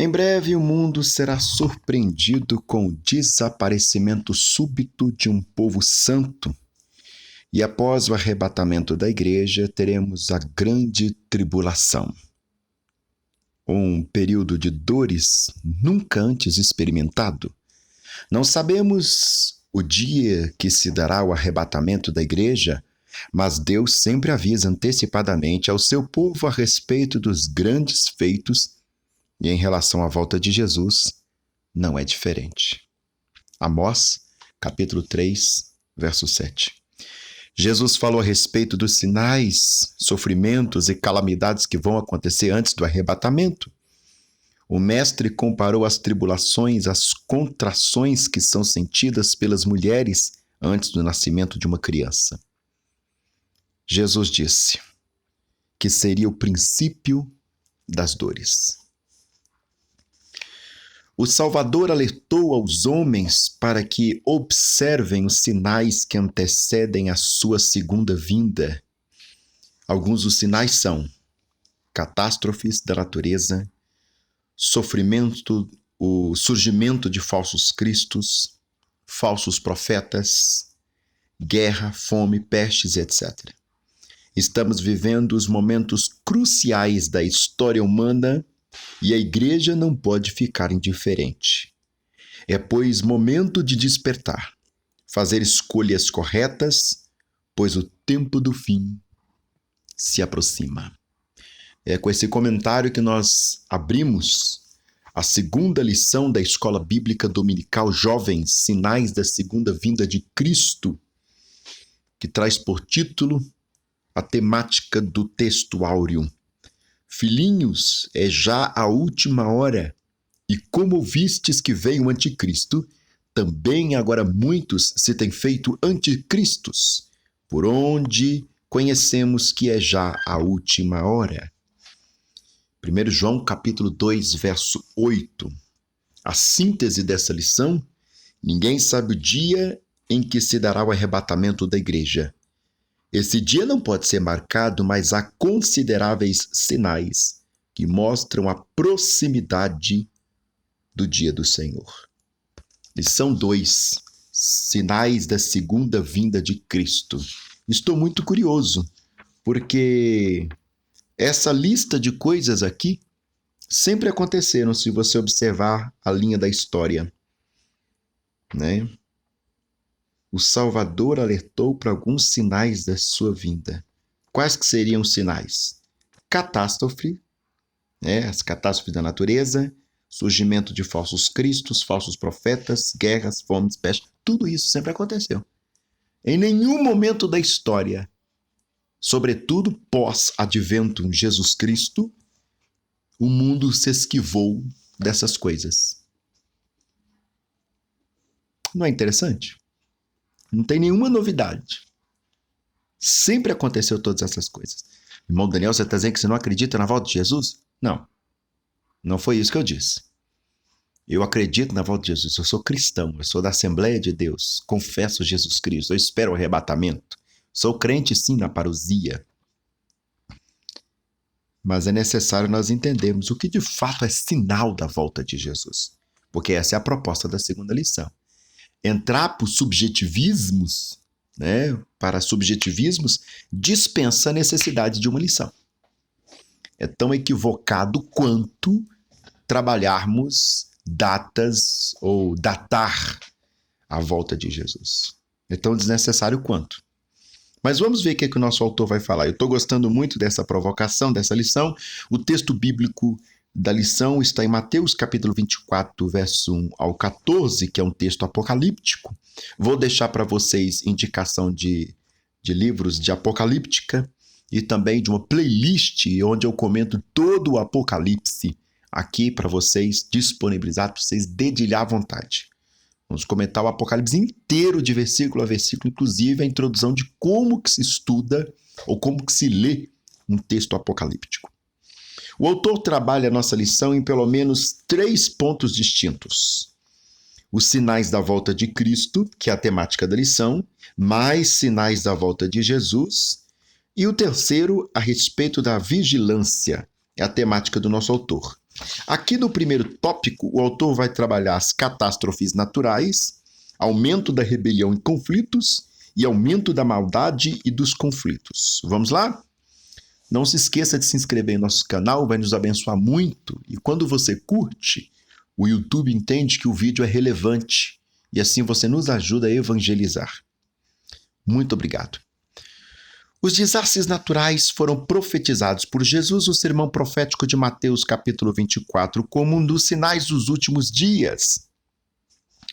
Em breve, o mundo será surpreendido com o desaparecimento súbito de um povo santo. E após o arrebatamento da igreja, teremos a grande tribulação. Um período de dores nunca antes experimentado. Não sabemos o dia que se dará o arrebatamento da igreja, mas Deus sempre avisa antecipadamente ao seu povo a respeito dos grandes feitos, e em relação à volta de Jesus, não é diferente. Amós, capítulo 3, verso 7. Jesus falou a respeito dos sinais, sofrimentos e calamidades que vão acontecer antes do arrebatamento. O mestre comparou as tribulações às contrações que são sentidas pelas mulheres antes do nascimento de uma criança. Jesus disse que seria o princípio das dores. O Salvador alertou aos homens para que observem os sinais que antecedem a sua segunda vinda. Alguns dos sinais são catástrofes da natureza, sofrimento, o surgimento de falsos cristos, falsos profetas, guerra, fome, pestes, etc. Estamos vivendo os momentos cruciais da história humana e a igreja não pode ficar indiferente. É, pois, momento de despertar, fazer escolhas corretas, pois o tempo do fim se aproxima. É com esse comentário que nós abrimos a segunda lição da Escola Bíblica Dominical Jovens, Sinais da Segunda Vinda de Cristo, que traz por título a temática do texto áureo. Filhinhos, é já a última hora, e como ouvistes que veio o anticristo, também agora muitos se têm feito anticristos, por onde conhecemos que é já a última hora. 1 João capítulo 2, verso 8. A síntese dessa lição: ninguém sabe o dia em que se dará o arrebatamento da igreja. Esse dia não pode ser marcado, mas há consideráveis sinais que mostram a proximidade do dia do Senhor. Lição 2. Sinais da segunda vinda de Cristo. Estou muito curioso, porque essa lista de coisas aqui sempre aconteceram se você observar a linha da história, né? O Salvador alertou para alguns sinais da sua vinda. Quais que seriam os sinais? Catástrofe, né? As catástrofes da natureza, surgimento de falsos cristos, falsos profetas, guerras, fomes, pestes, tudo isso sempre aconteceu. Em nenhum momento da história, sobretudo pós-advento de Jesus Cristo, o mundo se esquivou dessas coisas. Não é interessante? Não tem nenhuma novidade. Sempre aconteceu todas essas coisas. Irmão Daniel, você está dizendo que você não acredita na volta de Jesus? Não. Não foi isso que eu disse. Eu acredito na volta de Jesus. Eu sou cristão. Eu sou da Assembleia de Deus. Confesso Jesus Cristo. Eu espero o arrebatamento. Sou crente, sim, na parousia. Mas é necessário nós entendermos o que de fato é sinal da volta de Jesus. Porque essa é a proposta da segunda lição. Entrar por subjetivismos, né, para subjetivismos, dispensa a necessidade de uma lição. É tão equivocado quanto trabalharmos datas ou datar a volta de Jesus. É tão desnecessário quanto. Mas vamos ver o que o nosso autor vai falar. Eu estou gostando muito dessa provocação, dessa lição. O texto bíblico da lição está em Mateus capítulo 24, verso 1 ao 14, que é um texto apocalíptico. Vou deixar para vocês indicação de livros de apocalíptica e também de uma playlist onde eu comento todo o Apocalipse aqui para vocês, disponibilizado para vocês dedilhar à vontade. Vamos comentar o Apocalipse inteiro de versículo a versículo, inclusive a introdução de como que se estuda ou como que se lê um texto apocalíptico. O autor trabalha a nossa lição em pelo menos 3 pontos distintos. Os sinais da volta de Cristo, que é a temática da lição, mais sinais da volta de Jesus, e o terceiro, a respeito da vigilância, é a temática do nosso autor. Aqui no primeiro tópico, o autor vai trabalhar as catástrofes naturais, aumento da rebelião e conflitos e aumento da maldade e dos conflitos. Vamos lá? Não se esqueça de se inscrever em nosso canal, vai nos abençoar muito. E quando você curte, o YouTube entende que o vídeo é relevante e assim você nos ajuda a evangelizar. Muito obrigado. Os desastres naturais foram profetizados por Jesus no sermão profético de Mateus, capítulo 24, como um dos sinais dos últimos dias.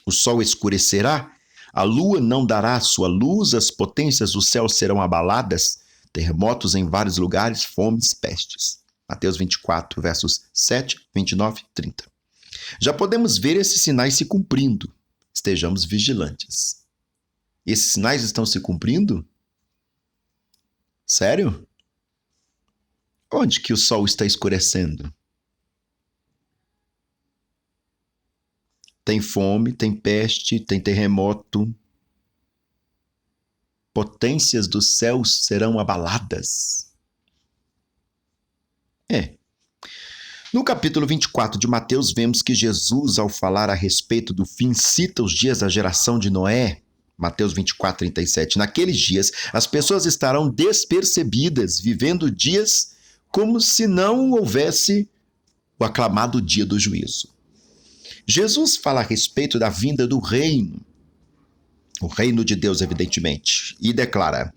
O sol escurecerá, a lua não dará sua luz, as potências do céu serão abaladas, terremotos em vários lugares, fomes, pestes. Mateus 24, versos 7, 29 e 30. Já podemos ver esses sinais se cumprindo. Estejamos vigilantes. Esses sinais estão se cumprindo? Sério? Onde que o sol está escurecendo? Tem fome, tem peste, tem terremoto. Potências dos céus serão abaladas. No capítulo 24 de Mateus, vemos que Jesus, ao falar a respeito do fim, cita os dias da geração de Noé. Mateus 24, 37. Naqueles dias, as pessoas estarão despercebidas, vivendo dias como se não houvesse o aclamado dia do juízo. Jesus fala a respeito da vinda do reino, o reino de Deus, evidentemente, e declara: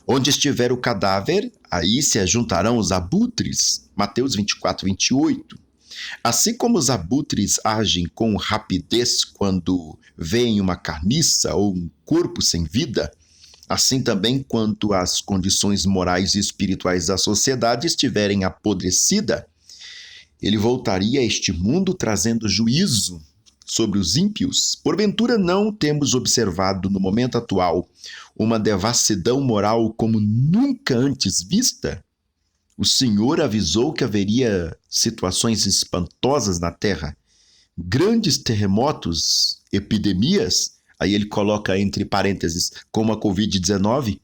onde estiver o cadáver, aí se ajuntarão os abutres. Mateus 24, 28. Assim como os abutres agem com rapidez quando veem uma carniça ou um corpo sem vida, assim também quando as condições morais e espirituais da sociedade estiverem apodrecida, ele voltaria a este mundo trazendo juízo sobre os ímpios. Porventura não temos observado no momento atual uma devassidão moral como nunca antes vista? O Senhor avisou que haveria situações espantosas na terra, grandes terremotos, epidemias, aí ele coloca entre parênteses, como a Covid-19,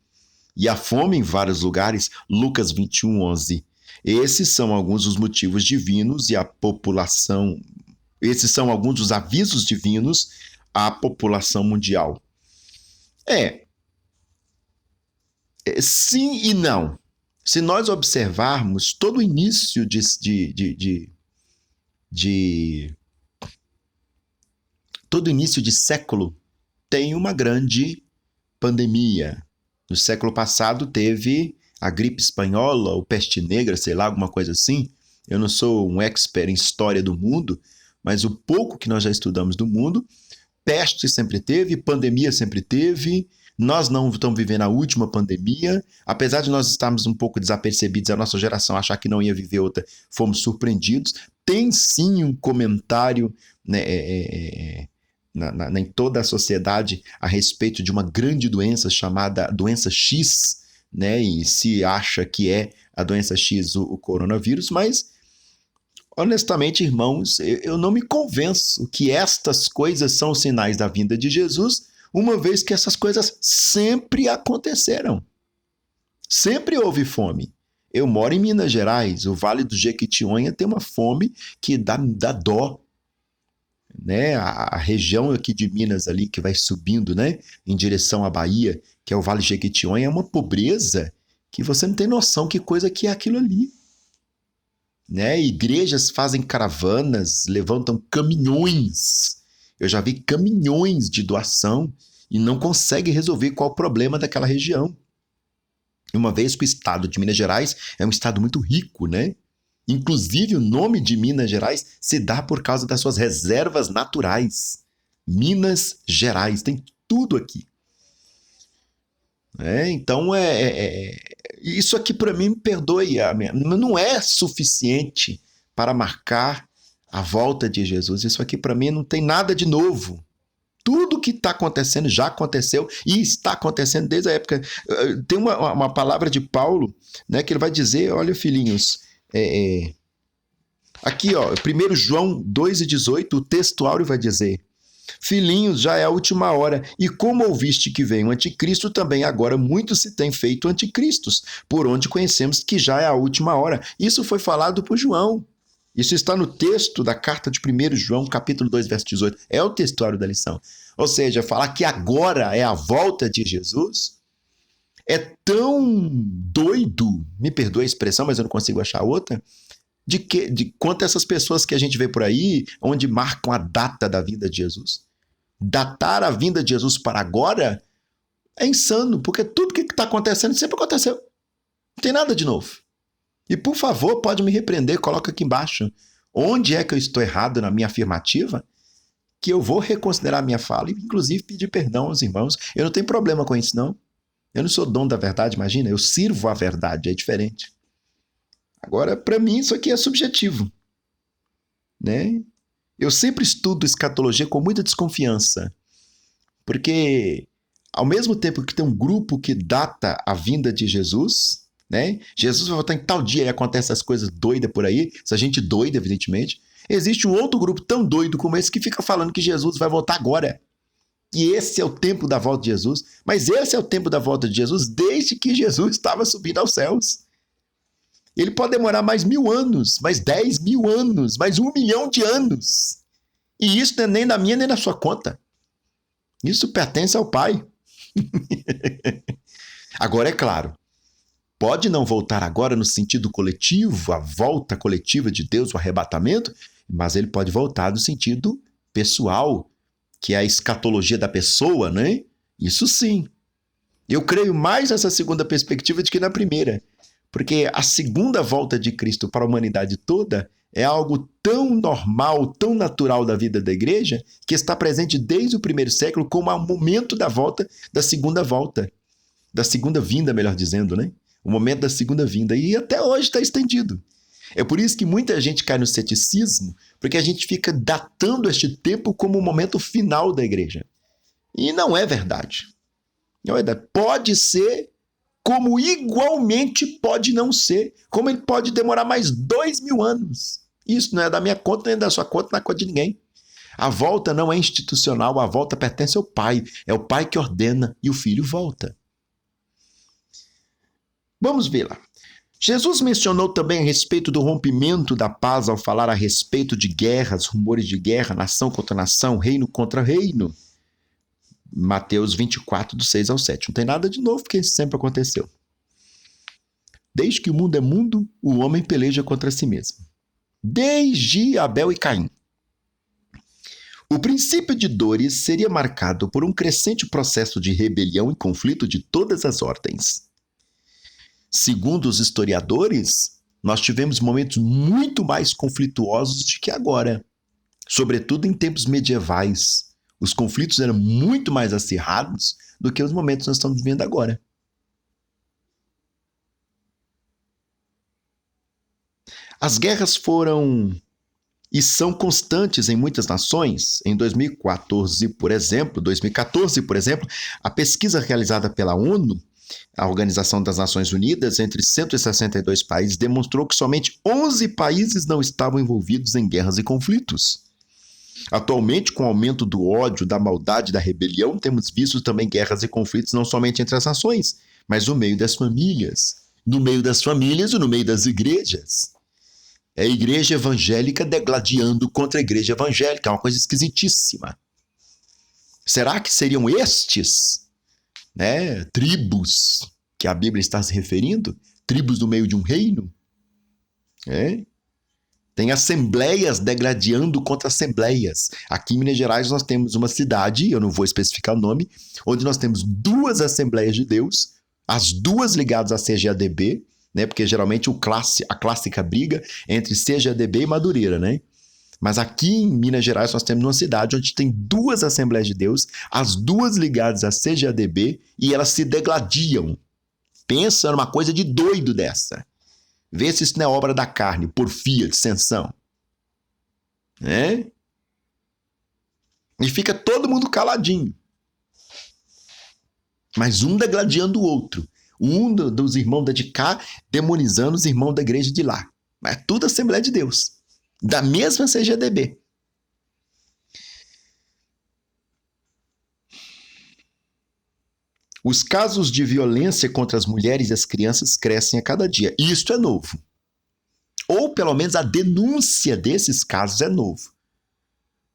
e a fome em vários lugares, Lucas 21, 11. Esses são alguns dos motivos divinos e a população, esses são alguns dos avisos divinos à população mundial. Sim e não. Se nós observarmos todo o início todo início de século tem uma grande pandemia. No século passado teve a gripe espanhola, ou peste negra, sei lá, alguma coisa assim. Eu não sou um expert em história do mundo, mas o pouco que nós já estudamos do mundo, peste sempre teve, pandemia sempre teve. Nós não estamos vivendo a última pandemia, apesar de nós estarmos um pouco desapercebidos, a nossa geração achar que não ia viver outra, fomos surpreendidos. Tem sim um comentário, né, em toda a sociedade a respeito de uma grande doença chamada doença X, né, e se acha que é a doença X o coronavírus, mas honestamente, irmãos, eu não me convenço que estas coisas são sinais da vinda de Jesus, uma vez que essas coisas sempre aconteceram. Sempre houve fome. Eu moro em Minas Gerais, o Vale do Jequitinhonha tem uma fome que dá dó. Né? A região aqui de Minas ali que vai subindo, né, em direção à Bahia, que é o Vale do Jequitinhonha, é uma pobreza que você não tem noção que coisa que é aquilo ali. Né? Igrejas fazem caravanas, levantam caminhões. Eu já vi caminhões de doação e não conseguem resolver qual o problema daquela região. Uma vez que o estado de Minas Gerais é um estado muito rico, né? Inclusive, o nome de Minas Gerais se dá por causa das suas reservas naturais. Minas Gerais, tem tudo aqui. Então, isso aqui para mim, me perdoe, não é suficiente para marcar a volta de Jesus. Isso aqui para mim não tem nada de novo. Tudo que está acontecendo já aconteceu e está acontecendo desde a época. Tem uma palavra de Paulo, né, que ele vai dizer, olha, filhinhos, aqui, ó, 1 João 2,18, o texto áureo vai dizer: filhinhos, já é a última hora, e como ouviste que vem o anticristo, também agora muito se tem feito anticristos, por onde conhecemos que já é a última hora. Isso foi falado por João. Isso está no texto da carta de 1 João, capítulo 2, verso 18. É o textuário da lição. Ou seja, falar que agora é a volta de Jesus é tão doido, me perdoe a expressão, mas eu não consigo achar outra, de quanto essas pessoas que a gente vê por aí, onde marcam a data da vinda de Jesus. Datar a vinda de Jesus para agora é insano, porque tudo que está acontecendo sempre aconteceu. Não tem nada de novo. E, por favor, pode me repreender, coloca aqui embaixo. Onde é que eu estou errado na minha afirmativa? Que eu vou reconsiderar a minha fala e, inclusive, pedir perdão aos irmãos. Eu não tenho problema com isso, não. Eu não sou dono da verdade, imagina. Eu sirvo a verdade, é diferente. Agora, para mim, isso aqui é subjetivo. Né? Eu sempre estudo escatologia com muita desconfiança. Porque, ao mesmo tempo que tem um grupo que data a vinda de Jesus, né? Jesus vai voltar em tal dia e acontecem essas coisas doidas por aí, essa gente doida, evidentemente. Existe um outro grupo tão doido como esse que fica falando que Jesus vai voltar agora. E esse é o tempo da volta de Jesus. Mas esse é o tempo da volta de Jesus desde que Jesus estava subindo aos céus. Ele pode demorar mais 1000 anos, mais 10.000 anos, mais 1 milhão de anos. E isso não é nem na minha nem na sua conta. Isso pertence ao Pai. Agora, é claro, pode não voltar agora no sentido coletivo, a volta coletiva de Deus, o arrebatamento, mas ele pode voltar no sentido pessoal, que é a escatologia da pessoa, né? Isso sim. Eu creio mais nessa segunda perspectiva do que na primeira, porque a segunda volta de Cristo para a humanidade toda é algo tão normal, tão natural da vida da igreja, que está presente desde o primeiro século como o momento da volta, da segunda vinda, melhor dizendo, né? O momento da segunda vinda. E até hoje está estendido. É por isso que muita gente cai no ceticismo, porque a gente fica datando este tempo como o momento final da igreja. E não é verdade. Não é verdade. Pode ser, como igualmente pode não ser. Como ele pode demorar mais 2.000 anos. Isso não é da minha conta, nem da sua conta, não é conta de ninguém. A volta não é institucional, a volta pertence ao Pai. É o Pai que ordena e o Filho volta. Vamos ver lá. Jesus mencionou também a respeito do rompimento da paz ao falar a respeito de guerras, rumores de guerra, nação contra nação, reino contra reino. Mateus 24, do 6 ao 7. Não tem nada de novo, porque isso sempre aconteceu. Desde que o mundo é mundo, o homem peleja contra si mesmo. Desde Abel e Caim. O princípio de dores seria marcado por um crescente processo de rebelião e conflito de todas as ordens. Segundo os historiadores, nós tivemos momentos muito mais conflituosos do que agora, sobretudo em tempos medievais. Os conflitos eram muito mais acirrados do que os momentos que nós estamos vivendo agora. As guerras foram e são constantes em muitas nações. Em 2014, por exemplo, a pesquisa realizada pela ONU, a Organização das Nações Unidas, entre 162 países, demonstrou que somente 11 países não estavam envolvidos em guerras e conflitos. Atualmente, com o aumento do ódio, da maldade, da rebelião, temos visto também guerras e conflitos não somente entre as nações, mas no meio das famílias. No meio das famílias e no meio das igrejas. É a igreja evangélica degladiando contra a igreja evangélica, é uma coisa esquisitíssima. Será que seriam estes, né, tribos que a Bíblia está se referindo? Tribos no meio de um reino? Tem assembleias degladiando contra assembleias. Aqui em Minas Gerais nós temos uma cidade, eu não vou especificar o nome, onde nós temos 2 Assembleias de Deus, as 2 ligadas à CGADB, né? Porque geralmente a clássica briga entre CGADB e Madureira, né? Mas aqui em Minas Gerais nós temos uma cidade onde tem 2 Assembleias de Deus, as 2 ligadas à CGADB, e elas se degladiam. Pensa numa coisa de doido dessa. Vê se isso não é obra da carne, porfia, dissensão. E fica todo mundo caladinho. Mas um degladiando o outro. Um dos irmãos de cá demonizando os irmãos da igreja de lá. Mas é tudo Assembleia de Deus. Da mesma CGADB. Os casos de violência contra as mulheres e as crianças crescem a cada dia. E isto é novo. Ou pelo menos a denúncia desses casos é novo.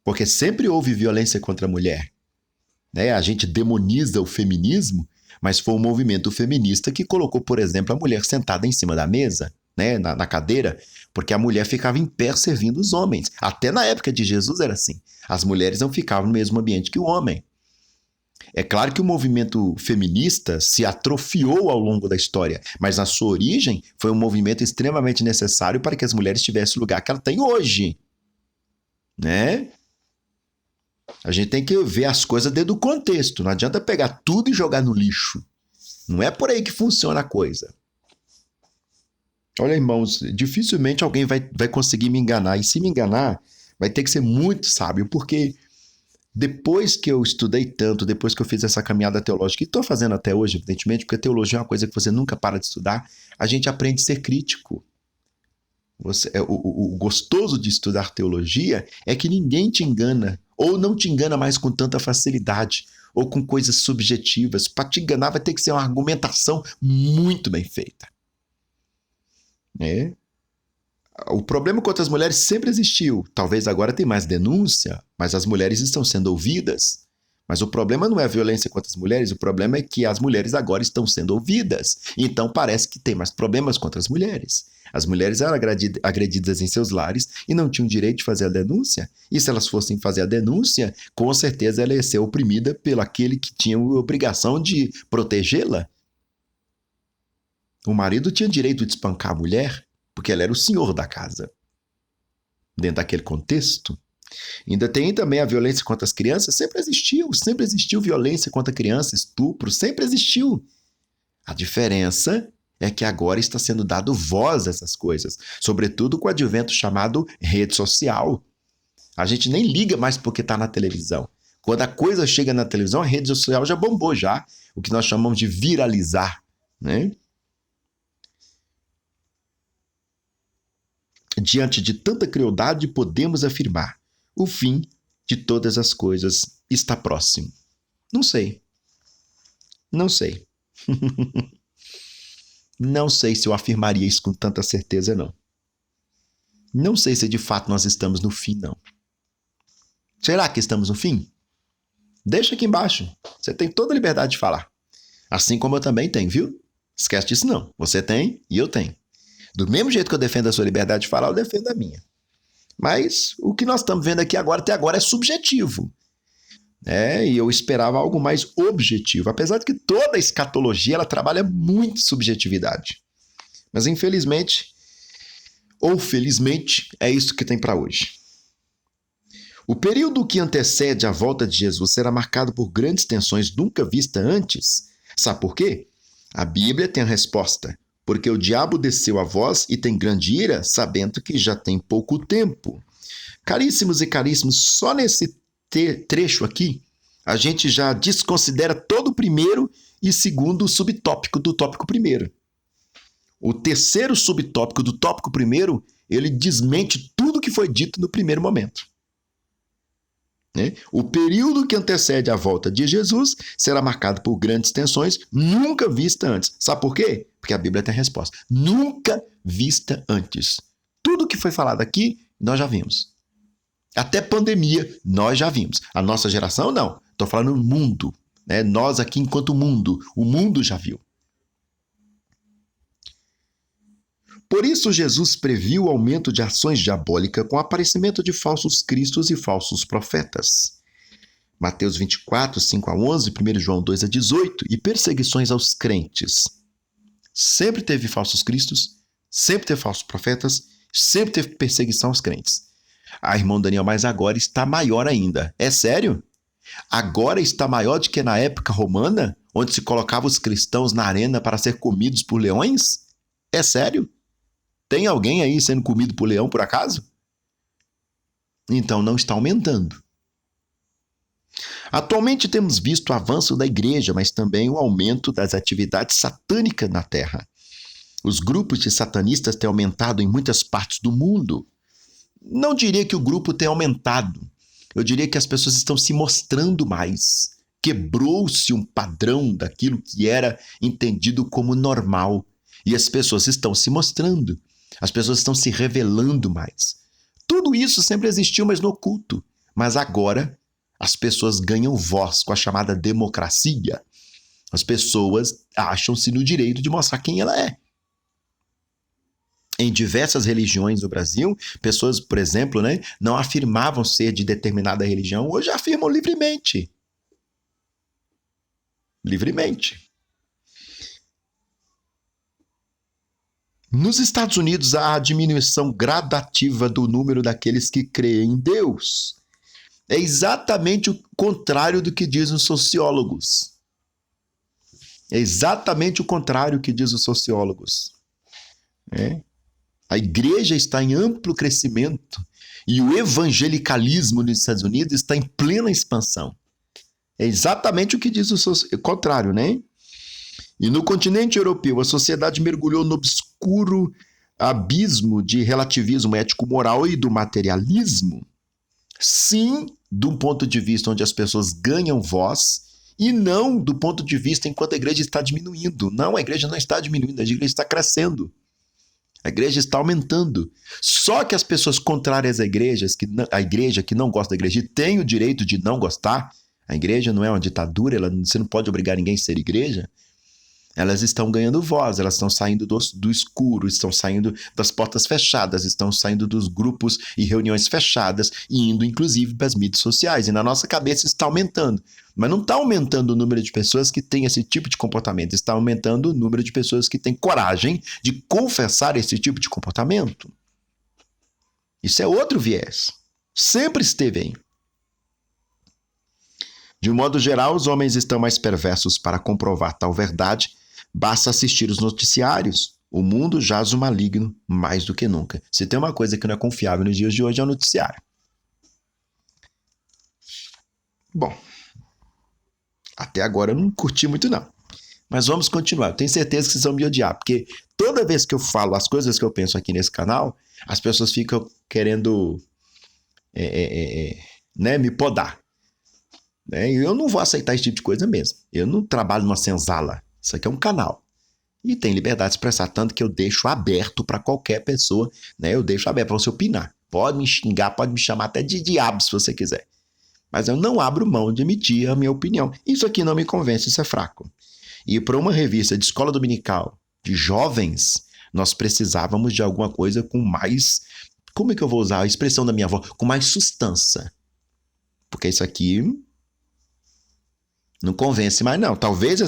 Porque sempre houve violência contra a mulher. Né? A gente demoniza o feminismo, mas foi o movimento feminista que colocou, por exemplo, a mulher sentada em cima da mesa, né? na cadeira, porque a mulher ficava em pé servindo os homens. Até na época de Jesus era assim. As mulheres não ficavam no mesmo ambiente que o homem. É claro que o movimento feminista se atrofiou ao longo da história, mas na sua origem foi um movimento extremamente necessário para que as mulheres tivessem o lugar que ela tem hoje. Né? A gente tem que ver as coisas dentro do contexto. Não adianta pegar tudo e jogar no lixo. Não é por aí que funciona a coisa. Olha, irmãos, dificilmente alguém vai conseguir me enganar. E se me enganar, vai ter que ser muito sábio, porque depois que eu estudei tanto, depois que eu fiz essa caminhada teológica, e estou fazendo até hoje, evidentemente, porque teologia é uma coisa que você nunca para de estudar, a gente aprende a ser crítico. O gostoso de estudar teologia é que ninguém te engana, ou não te engana mais com tanta facilidade, ou com coisas subjetivas. Para te enganar vai ter que ser uma argumentação muito bem feita. O problema contra as mulheres sempre existiu. Talvez agora tenha mais denúncia, mas as mulheres estão sendo ouvidas. Mas o problema não é a violência contra as mulheres, o problema é que as mulheres agora estão sendo ouvidas. Então parece que tem mais problemas contra as mulheres. As mulheres eram agredidas em seus lares e não tinham direito de fazer a denúncia. E se elas fossem fazer a denúncia, com certeza ela ia ser oprimida pelo aquele que tinha a obrigação de protegê-la. O marido tinha direito de espancar a mulher, porque ela era o senhor da casa. Dentro daquele contexto. Ainda tem também a violência contra as crianças. Sempre existiu violência contra criança, estupro, sempre existiu. A diferença é que agora está sendo dado voz a essas coisas, sobretudo com o advento chamado rede social. A gente nem liga mais porque está na televisão. Quando a coisa chega na televisão, a rede social já bombou já, o que nós chamamos de viralizar, né? Diante de tanta crueldade, podemos afirmar: o fim de todas as coisas está próximo. Não sei. Não sei. Não sei se eu afirmaria isso com tanta certeza, não. Não sei se de fato nós estamos no fim, não. Será que estamos no fim? Deixa aqui embaixo. Você tem toda a liberdade de falar. Assim como eu também tenho, viu? Esquece disso não. Você tem e eu tenho. Do mesmo jeito que eu defendo a sua liberdade de falar, eu defendo a minha. Mas o que nós estamos vendo aqui agora, até agora, é subjetivo. E eu esperava algo mais objetivo. Apesar de que toda a escatologia ela trabalha muito subjetividade. Mas infelizmente, ou felizmente, é isso que tem para hoje. O período que antecede a volta de Jesus será marcado por grandes tensões nunca vistas antes. Sabe por quê? A Bíblia tem a resposta. Porque o diabo desceu a vós e tem grande ira, sabendo que já tem pouco tempo. Caríssimos e caríssimos, só nesse trecho aqui, a gente já desconsidera todo o primeiro e segundo subtópico do tópico primeiro. O terceiro subtópico do tópico primeiro, ele desmente tudo que foi dito no primeiro momento. O período que antecede a volta de Jesus será marcado por grandes tensões nunca vista antes. Sabe por quê? Porque a Bíblia tem a resposta. Nunca vista antes. Tudo que foi falado aqui, nós já vimos. Até pandemia, nós já vimos. A nossa geração, não. Estou falando do mundo. Nós aqui enquanto mundo. O mundo já viu. Por isso, Jesus previu o aumento de ações diabólicas com o aparecimento de falsos cristos e falsos profetas. Mateus 24, 5 a 11, 1 João 2 a 18, e perseguições aos crentes. Sempre teve falsos cristos, sempre teve falsos profetas, sempre teve perseguição aos crentes. Irmão Daniel, mas agora está maior ainda. É sério? Agora está maior do que na época romana, onde se colocava os cristãos na arena para ser comidos por leões? É sério? Tem alguém aí sendo comido por leão, por acaso? Então não está aumentando. Atualmente temos visto o avanço da igreja, mas também o aumento das atividades satânicas na Terra. Os grupos de satanistas têm aumentado em muitas partes do mundo. Não diria que o grupo tem aumentado. Eu diria que as pessoas estão se mostrando mais. Quebrou-se um padrão daquilo que era entendido como normal. E as pessoas estão se mostrando. As pessoas estão se revelando mais. Tudo isso sempre existiu, mas no oculto. Mas agora as pessoas ganham voz com a chamada democracia. As pessoas acham-se no direito de mostrar quem ela é. Em diversas religiões do Brasil, pessoas, por exemplo, né, não afirmavam ser de determinada religião, hoje afirmam livremente. Livremente. Nos Estados Unidos, há a diminuição gradativa do número daqueles que creem em Deus. É exatamente o contrário do que dizem os sociólogos. É exatamente o contrário do que dizem os sociólogos. A igreja está em amplo crescimento e o evangelicalismo nos Estados Unidos está em plena expansão. É exatamente o que diz o contrário, né? E no continente europeu, a sociedade mergulhou no obscuro abismo de relativismo ético-moral e do materialismo. Sim, de um ponto de vista onde as pessoas ganham voz, e não do ponto de vista enquanto a igreja está diminuindo. Não, a igreja não está diminuindo, a igreja está crescendo. A igreja está aumentando. Só que as pessoas contrárias à igreja, que não gosta da igreja, e tem o direito de não gostar, a igreja não é uma ditadura, você não pode obrigar ninguém a ser igreja, elas estão ganhando voz, elas estão saindo do escuro, estão saindo das portas fechadas, estão saindo dos grupos e reuniões fechadas e indo, inclusive, para as mídias sociais. E na nossa cabeça está aumentando. Mas não está aumentando o número de pessoas que têm esse tipo de comportamento, está aumentando o número de pessoas que têm coragem de confessar esse tipo de comportamento. Isso é outro viés. Sempre esteve aí. De um modo geral, os homens estão mais perversos para comprovar tal verdade. Basta assistir os noticiários. O mundo jaz o maligno mais do que nunca. Se tem uma coisa que não é confiável nos dias de hoje, é o noticiário. Bom, até agora eu não curti muito não. Mas vamos continuar. Eu tenho certeza que vocês vão me odiar, porque toda vez que eu falo as coisas que eu penso aqui nesse canal, as pessoas ficam querendo me podar. E eu não vou aceitar esse tipo de coisa mesmo. Eu não trabalho numa senzala. Isso aqui é um canal. E tem liberdade de expressar, tanto que eu deixo aberto para qualquer pessoa, eu deixo aberto para você opinar. Pode me xingar, pode me chamar até de diabo se você quiser. Mas eu não abro mão de emitir a minha opinião. Isso aqui não me convence, isso é fraco. E para uma revista de escola dominical de jovens, nós precisávamos de alguma coisa com mais... Como é que eu vou usar a expressão da minha avó? Com mais sustância. Porque isso aqui... não convence mais, não. Talvez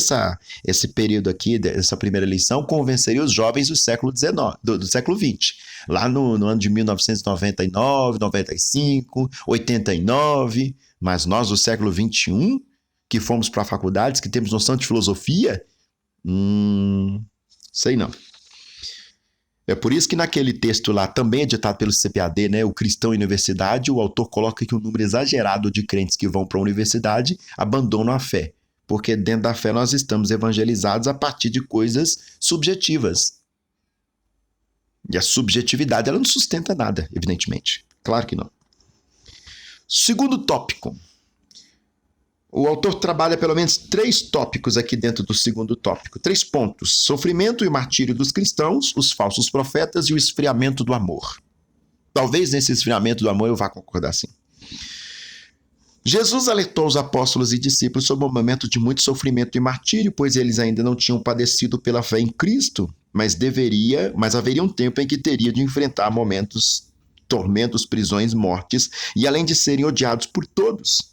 esse período aqui, dessa primeira eleição, convenceria os jovens do século XX. Lá no ano de 1999, 95, 89. Mas nós do século XXI, que fomos para faculdades, que temos noção de filosofia, sei não. É por isso que naquele texto lá, também editado pelo CPAD, o Cristão e Universidade, o autor coloca que um número exagerado de crentes que vão para a universidade abandonam a fé. Porque dentro da fé nós estamos evangelizados a partir de coisas subjetivas. E a subjetividade, ela não sustenta nada, evidentemente. Claro que não. Segundo tópico. O autor trabalha pelo menos 3 tópicos aqui dentro do segundo tópico. 3 pontos. Sofrimento e martírio dos cristãos, os falsos profetas e o esfriamento do amor. Talvez nesse esfriamento do amor eu vá concordar sim. Jesus alertou os apóstolos e discípulos sobre um momento de muito sofrimento e martírio, pois eles ainda não tinham padecido pela fé em Cristo, mas haveria um tempo em que teria de enfrentar tormentos, prisões, mortes, e além de serem odiados por todos.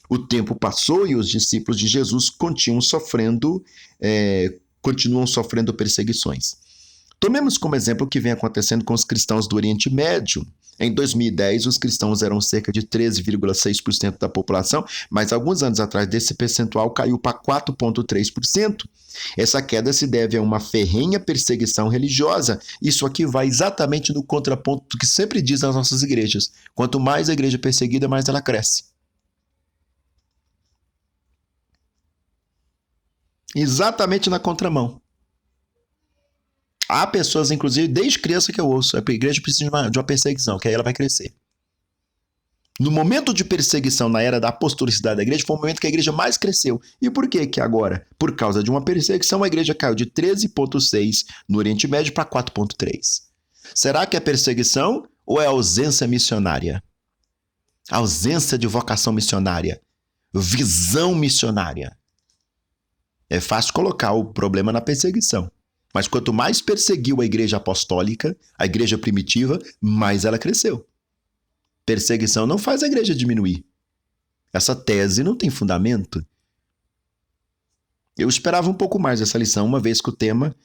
O tempo passou e os discípulos de Jesus continuam sofrendo perseguições. Tomemos como exemplo o que vem acontecendo com os cristãos do Oriente Médio. Em 2010, os cristãos eram cerca de 13,6% da população, mas alguns anos atrás desse percentual caiu para 4,3%. Essa queda se deve a uma ferrenha perseguição religiosa. Isso aqui vai exatamente no contraponto do que sempre diz nas nossas igrejas. Quanto mais a igreja é perseguida, mais ela cresce. Exatamente na contramão. Há pessoas, inclusive, desde criança que eu ouço, a igreja precisa de uma perseguição, que aí ela vai crescer. No momento de perseguição, na era da apostolicidade da igreja, foi o momento que a igreja mais cresceu. E por que agora? Por causa de uma perseguição, a igreja caiu de 13,6 no Oriente Médio para 4,3. Será que é perseguição ou é ausência missionária? Ausência de vocação missionária, visão missionária. É fácil colocar o problema na perseguição. Mas quanto mais perseguiu a igreja apostólica, a igreja primitiva, mais ela cresceu. Perseguição não faz a igreja diminuir. Essa tese não tem fundamento. Eu esperava um pouco mais dessa lição, uma vez que o tema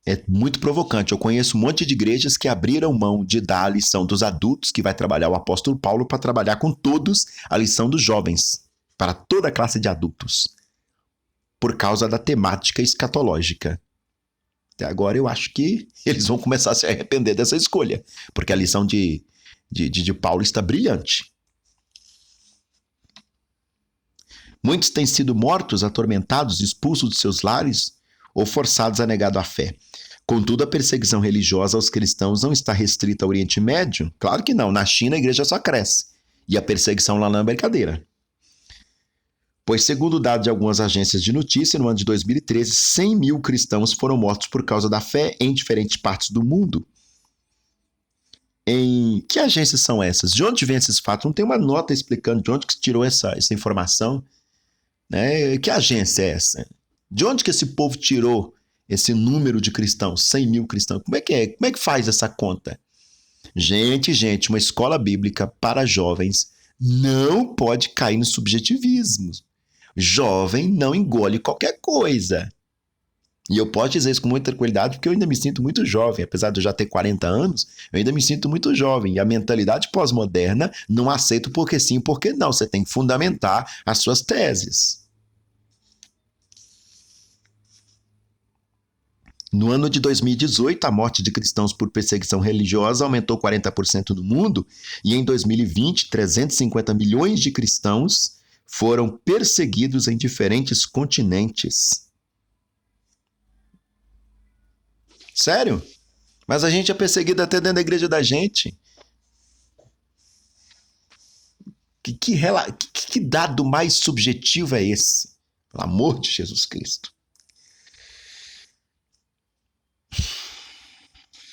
é muito provocante. Eu conheço um monte de igrejas que abriram mão de dar a lição dos adultos, que vai trabalhar o apóstolo Paulo, para trabalhar com todos a lição dos jovens, para toda a classe de adultos, por causa da temática escatológica. Até agora eu acho que eles vão começar a se arrepender dessa escolha, porque a lição de Paulo está brilhante. Muitos têm sido mortos, atormentados, expulsos de seus lares ou forçados a negar a fé. Contudo, a perseguição religiosa aos cristãos não está restrita ao Oriente Médio? Claro que não. Na China, a igreja só cresce. E a perseguição lá não é brincadeira. Pois, segundo dados de algumas agências de notícia, no ano de 2013, 100 mil cristãos foram mortos por causa da fé em diferentes partes do mundo. Em que agências são essas? De onde vem esses fatos? Não tem uma nota explicando de onde que se tirou essa informação. Né? Que agência é essa? De onde que esse povo tirou esse número de cristãos, 100 mil cristãos? Como é que faz essa conta? Gente, uma escola bíblica para jovens não pode cair no subjetivismo. Jovem não engole qualquer coisa. E eu posso dizer isso com muita tranquilidade porque eu ainda me sinto muito jovem. Apesar de eu já ter 40 anos, eu ainda me sinto muito jovem. E a mentalidade pós-moderna não aceita porque sim, porque não. Você tem que fundamentar as suas teses. No ano de 2018, a morte de cristãos por perseguição religiosa aumentou 40% no mundo, e em 2020, 350 milhões de cristãos foram perseguidos em diferentes continentes. Sério? Mas a gente é perseguido até dentro da igreja da gente. Que dado mais subjetivo é esse? Pelo amor de Jesus Cristo.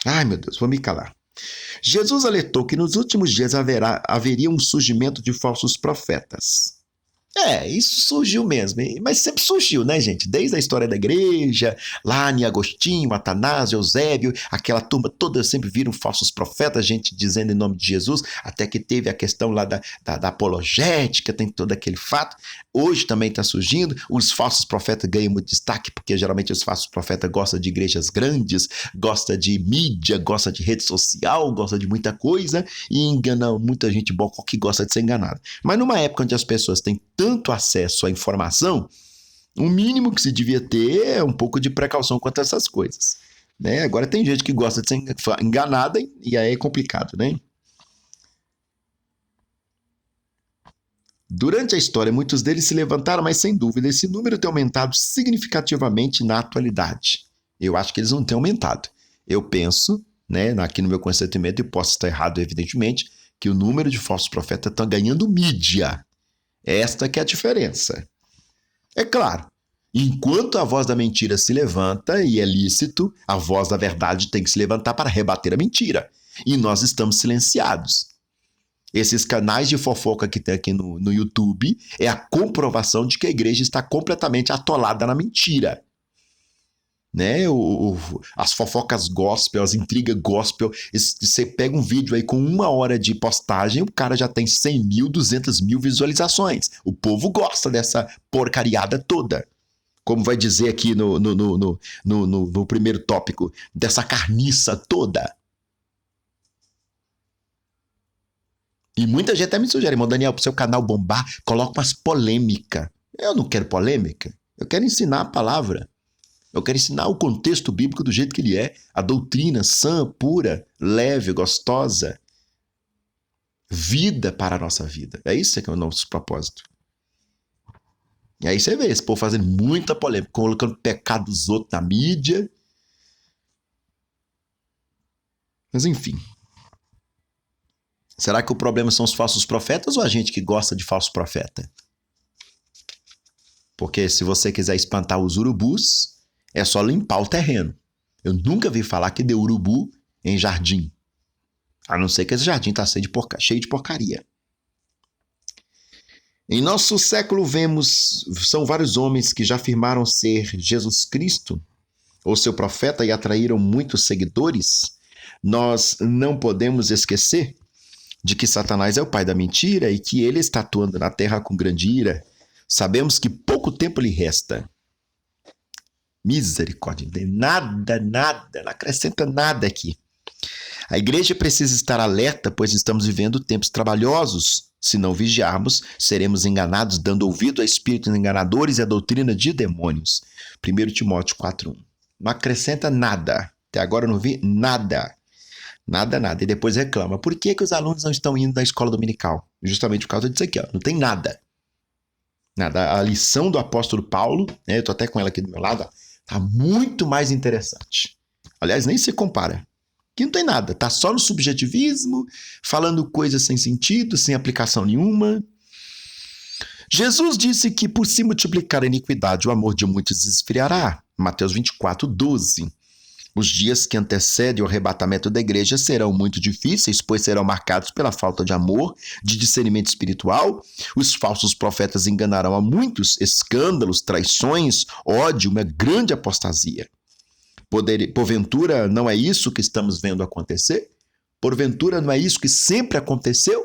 Ai, meu Deus, vou me calar. Jesus alertou que nos últimos dias haveria um surgimento de falsos profetas. Isso surgiu mesmo, mas sempre surgiu, né, gente? Desde a história da igreja, lá em Agostinho, Atanásio, Eusébio, aquela turma toda sempre viram falsos profetas, gente dizendo em nome de Jesus, até que teve a questão lá da apologética, tem todo aquele fato. Hoje também está surgindo, os falsos profetas ganham muito destaque, porque geralmente os falsos profetas gostam de igrejas grandes, gostam de mídia, gostam de rede social, gostam de muita coisa e enganam muita gente boa que gosta de ser enganada. Mas numa época onde as pessoas têm tanto acesso à informação, o mínimo que se devia ter é um pouco de precaução quanto a essas coisas. Né? Agora tem gente que gosta de ser enganada e aí é complicado, né? Durante a história, muitos deles se levantaram, mas sem dúvida esse número tem aumentado significativamente na atualidade. Eu acho que eles não têm aumentado. Eu penso, né, aqui no meu consentimento, e posso estar errado evidentemente, que o número de falsos profetas está ganhando mídia. Esta que é a diferença. É claro, enquanto a voz da mentira se levanta, e é lícito, a voz da verdade tem que se levantar para rebater a mentira. E nós estamos silenciados. Esses canais de fofoca que tem aqui no YouTube é a comprovação de que a igreja está completamente atolada na mentira. Né? As fofocas gospel, as intrigas gospel, você pega um vídeo aí com 1 hora de postagem, o cara já tem 100 mil, 200 mil visualizações. O povo gosta dessa porcariada toda. Como vai dizer aqui no primeiro tópico, dessa carniça toda. E muita gente até me sugere, irmão Daniel, para o seu canal bombar, coloca umas polêmicas. Eu não quero polêmica, eu quero ensinar a palavra. Eu quero ensinar o contexto bíblico do jeito que ele é, a doutrina sã, pura, leve, gostosa. Vida para a nossa vida. É isso que é o nosso propósito. E aí você vê esse povo fazendo muita polêmica, colocando pecado dos outros na mídia. Mas enfim. Será que o problema são os falsos profetas ou a gente que gosta de falso profeta? Porque se você quiser espantar os urubus, é só limpar o terreno. Eu nunca vi falar que deu urubu em jardim. A não ser que esse jardim está cheio de porcaria. Em nosso século são vários homens que já afirmaram ser Jesus Cristo, ou seu profeta, e atraíram muitos seguidores. Nós não podemos esquecer de que Satanás é o pai da mentira e que ele está atuando na terra com grande ira. Sabemos que pouco tempo lhe resta. Misericórdia, nada, não acrescenta nada aqui. A igreja precisa estar alerta, pois estamos vivendo tempos trabalhosos. Se não vigiarmos, seremos enganados, dando ouvido a espíritos enganadores e a doutrina de demônios. 1 Timóteo 4:1. Não acrescenta nada. Até agora eu não vi nada. Nada. E depois reclama. Por que os alunos não estão indo na escola dominical? Justamente por causa disso aqui, ó. Não tem nada. Nada. A lição do apóstolo Paulo, né, eu estou até com ela aqui do meu lado, está muito mais interessante. Aliás, nem se compara. Aqui não tem nada. Está só no subjetivismo, falando coisas sem sentido, sem aplicação nenhuma. Jesus disse que por se multiplicar a iniquidade, o amor de muitos esfriará. Mateus 24:12. Os dias que antecedem o arrebatamento da igreja serão muito difíceis, pois serão marcados pela falta de amor, de discernimento espiritual. Os falsos profetas enganarão a muitos, escândalos, traições, ódio, uma grande apostasia. Porventura, não é isso que estamos vendo acontecer? Porventura, não é isso que sempre aconteceu?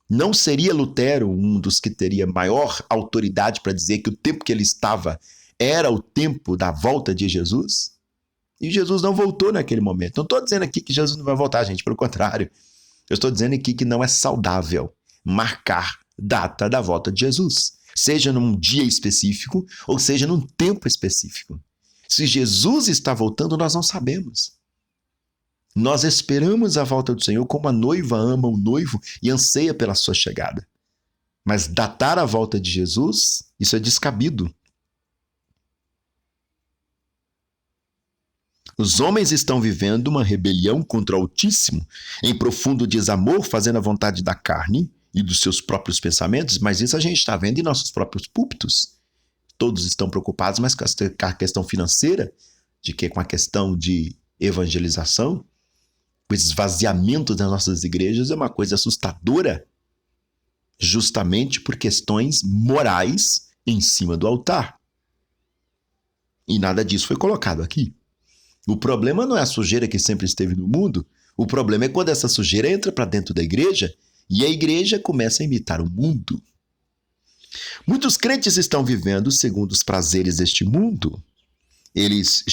Não seria Lutero um dos que teria maior autoridade para dizer que o tempo que ele estava era o tempo da volta de Jesus? E Jesus não voltou naquele momento. Não estou dizendo aqui que Jesus não vai voltar, gente. Pelo contrário. Eu estou dizendo aqui que não é saudável marcar data da volta de Jesus. Seja num dia específico ou seja num tempo específico. Se Jesus está voltando, nós não sabemos. Nós esperamos a volta do Senhor como a noiva ama o noivo e anseia pela sua chegada. Mas datar a volta de Jesus, isso é descabido. Os homens estão vivendo uma rebelião contra o Altíssimo, em profundo desamor, fazendo a vontade da carne e dos seus próprios pensamentos, mas isso a gente está vendo em nossos próprios púlpitos. Todos estão preocupados, mas com a questão financeira, com a questão de evangelização, o esvaziamento das nossas igrejas é uma coisa assustadora, justamente por questões morais em cima do altar. E nada disso foi colocado aqui. O problema não é a sujeira que sempre esteve no mundo, o problema é quando essa sujeira entra para dentro da igreja e a igreja começa a imitar o mundo. Muitos crentes estão vivendo segundo os prazeres deste mundo. Eles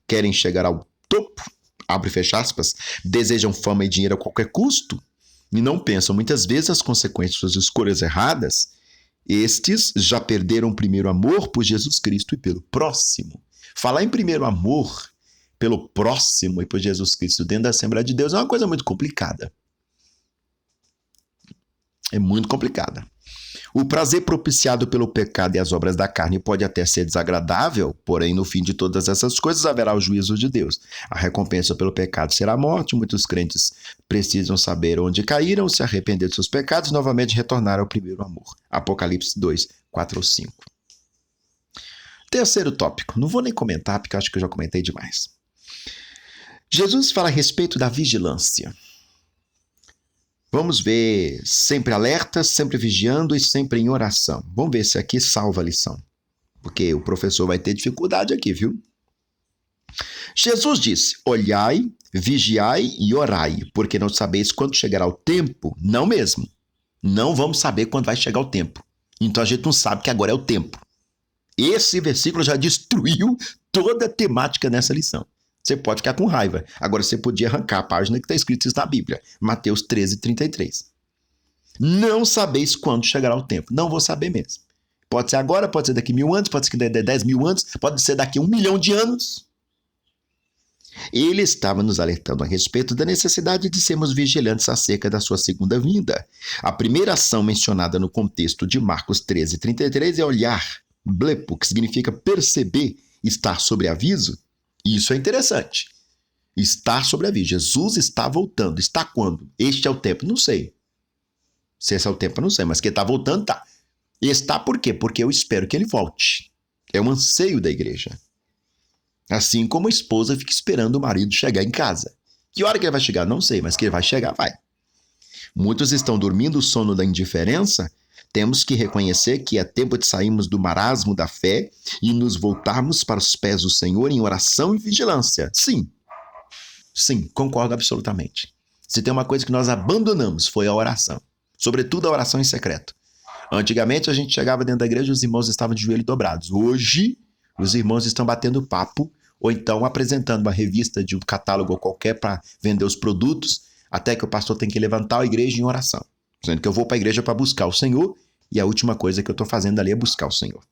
querem chegar ao topo, abre e fecha aspas, desejam fama e dinheiro a qualquer custo e não pensam muitas vezes as consequências das escolhas erradas. Estes já perderam o primeiro amor por Jesus Cristo e pelo próximo. Falar em primeiro amor pelo próximo e por Jesus Cristo dentro da Assembleia de Deus é uma coisa muito complicada. É muito complicada. O prazer propiciado pelo pecado e as obras da carne pode até ser desagradável, porém, no fim de todas essas coisas haverá o juízo de Deus. A recompensa pelo pecado será a morte. Muitos crentes precisam saber onde caíram, se arrepender de seus pecados e novamente retornar ao primeiro amor. Apocalipse 2, 4 ou 5. Terceiro tópico. Não vou nem comentar, porque acho que eu já comentei demais. Jesus fala a respeito da vigilância. Vamos ver, sempre alerta, sempre vigiando e sempre em oração. Vamos ver se aqui salva a lição, porque o professor vai ter dificuldade aqui, viu? Jesus disse, olhai, vigiai e orai, porque não sabeis quando chegará o tempo, não mesmo. Não vamos saber quando vai chegar o tempo. Então a gente não sabe que agora é o tempo. Esse versículo já destruiu toda a temática nessa lição. Você pode ficar com raiva. Agora você podia arrancar a página que está escrito isso na Bíblia. Mateus 13, 33. Não sabeis quando chegará o tempo. Não vou saber mesmo. Pode ser agora, pode ser daqui 1000 anos, pode ser daqui 10 mil anos, pode ser daqui 1 milhão de anos. Ele estava nos alertando a respeito da necessidade de sermos vigilantes acerca da sua segunda vinda. A primeira ação mencionada no contexto de Marcos 13, 33 é olhar, blepo, que significa perceber, estar sobre aviso. Isso é interessante. Estar sobre aviso. Jesus está voltando. Está quando? Este é o tempo. Não sei. Se esse é o tempo, eu não sei. Mas que ele está voltando, tá. E está por quê? Porque eu espero que ele volte. É um anseio da igreja. Assim como a esposa fica esperando o marido chegar em casa. Que hora que ele vai chegar? Não sei, mas que ele vai chegar, vai. Muitos estão dormindo o sono da indiferença. Temos que reconhecer que é tempo de sairmos do marasmo da fé e nos voltarmos para os pés do Senhor em oração e vigilância. Sim, concordo absolutamente. Se tem uma coisa que nós abandonamos foi a oração. Sobretudo a oração em secreto. Antigamente a gente chegava dentro da igreja e os irmãos estavam de joelho dobrados. Hoje, os irmãos estão batendo papo ou então apresentando uma revista de um catálogo qualquer para vender os produtos, até que o pastor tem que levantar a igreja em oração. Dizendo que eu vou para a igreja para buscar o Senhor e a última coisa que eu estou fazendo ali é buscar o Senhor.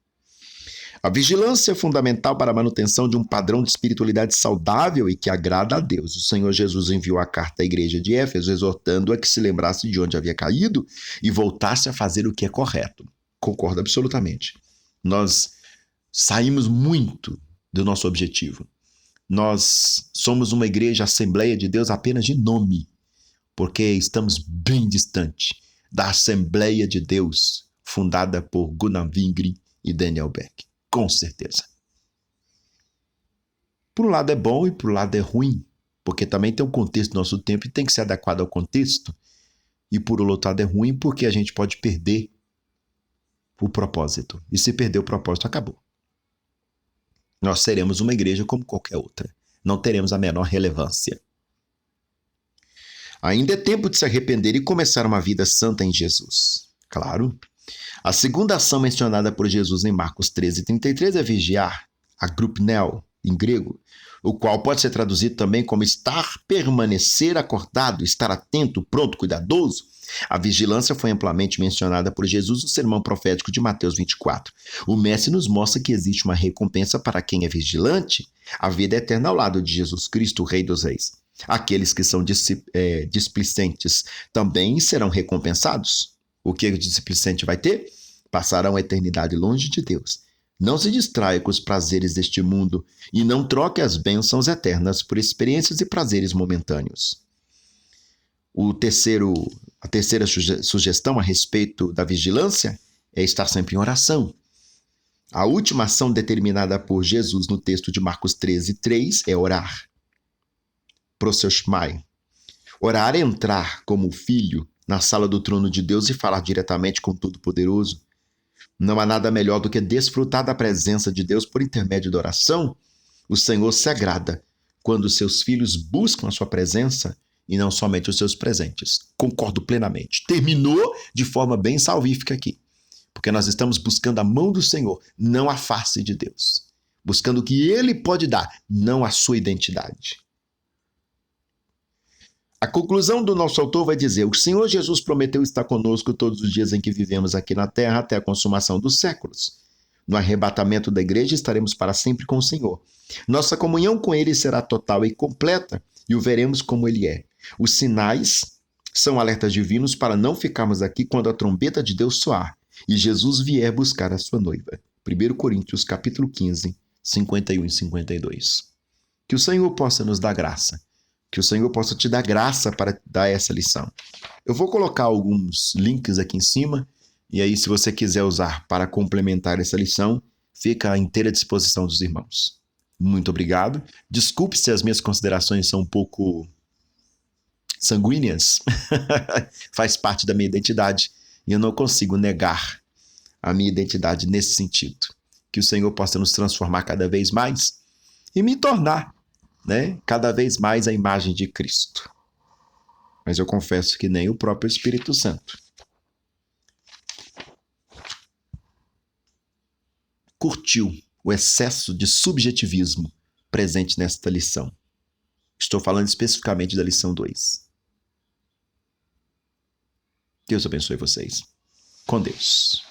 A vigilância é fundamental para a manutenção de um padrão de espiritualidade saudável e que agrada a Deus. O Senhor Jesus enviou a carta à igreja de Éfeso, exortando-a que se lembrasse de onde havia caído e voltasse a fazer o que é correto. Concordo absolutamente. Nós saímos muito do nosso objetivo. Nós somos uma igreja Assembleia de Deus apenas de nome, porque estamos bem distante da Assembleia de Deus fundada por Gunnar Wingren e Daniel Beck. Com certeza. Por um lado é bom e por um lado é ruim, porque também tem um contexto do nosso tempo e tem que ser adequado ao contexto. E por outro lado é ruim porque a gente pode perder o propósito. E se perder o propósito, acabou. Nós seremos uma igreja como qualquer outra. Não teremos a menor relevância. Ainda é tempo de se arrepender e começar uma vida santa em Jesus. Claro. A segunda ação mencionada por Jesus em Marcos 13:33 é vigiar, agrupneo, em grego, o qual pode ser traduzido também como permanecer acordado, estar atento, pronto, cuidadoso. A vigilância foi amplamente mencionada por Jesus no sermão profético de Mateus 24. O mestre nos mostra que existe uma recompensa para quem é vigilante, a vida eterna ao lado de Jesus Cristo, o Rei dos Reis. Aqueles que são displicentes também serão recompensados. O que o displicente vai ter? Passarão a eternidade longe de Deus. Não se distraia com os prazeres deste mundo e não troque as bênçãos eternas por experiências e prazeres momentâneos. A terceira sugestão a respeito da vigilância é estar sempre em oração. A última ação determinada por Jesus no texto de Marcos 13:3 é orar. Proseuchmai. Orar é entrar como filho na sala do trono de Deus e falar diretamente com o Todo-Poderoso. Não há nada melhor do que desfrutar da presença de Deus por intermédio da oração. O Senhor se agrada quando seus filhos buscam a sua presença e não somente os seus presentes. Concordo plenamente. Terminou de forma bem salvífica aqui, porque nós estamos buscando a mão do Senhor, não a face de Deus. Buscando o que Ele pode dar, não a sua identidade. A conclusão do nosso autor vai dizer: o Senhor Jesus prometeu estar conosco todos os dias em que vivemos aqui na terra até a consumação dos séculos. No arrebatamento da igreja estaremos para sempre com o Senhor. Nossa comunhão com Ele será total e completa e o veremos como Ele é. Os sinais são alertas divinos para não ficarmos aqui quando a trombeta de Deus soar e Jesus vier buscar a sua noiva. 1 Coríntios capítulo 15, 51 e 52. Que o Senhor possa nos dar graça. Que o Senhor possa te dar graça para dar essa lição. Eu vou colocar alguns links aqui em cima, e aí se você quiser usar para complementar essa lição, fica à inteira disposição dos irmãos. Muito obrigado. Desculpe se as minhas considerações são um pouco sanguíneas. Faz parte da minha identidade, e eu não consigo negar a minha identidade nesse sentido. Que o Senhor possa nos transformar cada vez mais e me tornar cada vez mais a imagem de Cristo. Mas eu confesso que nem o próprio Espírito Santo curtiu o excesso de subjetivismo presente nesta lição. Estou falando especificamente da lição 2. Deus abençoe vocês. Com Deus.